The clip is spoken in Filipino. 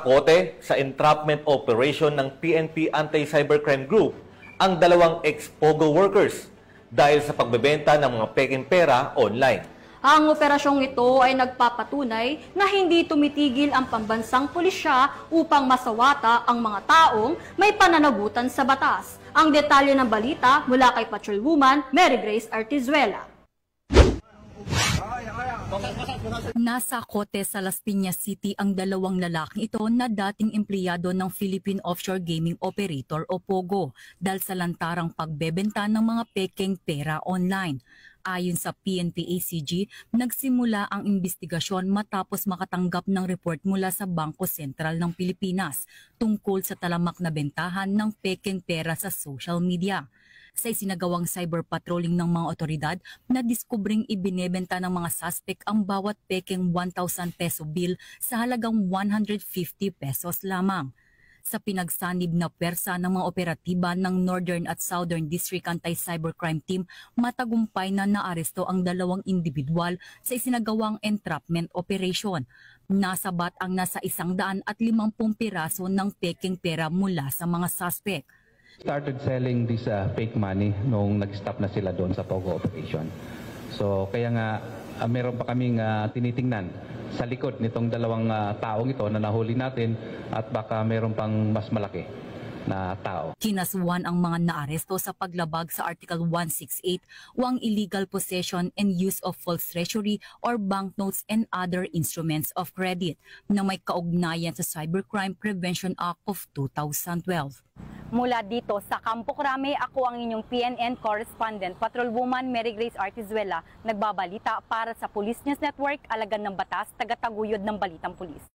Kote sa entrapment operation ng PNP Anti-Cybercrime Group ang dalawang ex-POGO workers dahil sa pagbebenta ng mga peking pera online. Ang operasyong ito ay nagpapatunay na hindi tumitigil ang pambansang pulisya upang masawata ang mga taong may pananagutan sa batas. Ang detalye ng balita mula kay Patrolwoman Mary Grace Artizuela. Nasa Cote sa Las Piñas City ang dalawang lalaking ito na dating empleyado ng Philippine Offshore Gaming Operator o POGO dahil sa lantarang pagbebenta ng mga pekeng pera online. Ayon sa PNP-ACG, nagsimula ang investigasyon matapos makatanggap ng report mula sa Bangko Sentral ng Pilipinas tungkol sa talamak na bentahan ng pekeng pera sa social media. Sa isinagawang cyber patrolling ng mga otoridad, nadiskubring ibinebenta ng mga suspect ang bawat pekeng 1,000 peso bill sa halagang 150 pesos lamang. Sa pinagsanib na pwersa ng mga operatiba ng Northern at Southern District Anti-Cybercrime Team, matagumpay na naaresto ang dalawang individual sa isinagawang entrapment operation. Nasabat ang nasa 150 piraso ng pekeng pera mula sa mga suspect. Started selling this fake money nung nag-stop na sila doon sa POGO operation. So kaya nga meron pa kaming tinitingnan sa likod nitong dalawang taong ito na nahuli natin at baka meron pang mas malaki na tao. Kinasuhan ang mga naaresto sa paglabag sa Article 168 o ang illegal possession and use of false treasury or banknotes and other instruments of credit na may kaugnayan sa Cybercrime Prevention Act of 2012. Mula dito sa Campo Crame, ako ang inyong PNN correspondent, Patrolwoman Mary Grace Artizuela, nagbabalita para sa Police News Network, Alagad ng Batas, tagataguyod ng Balitang Pulis.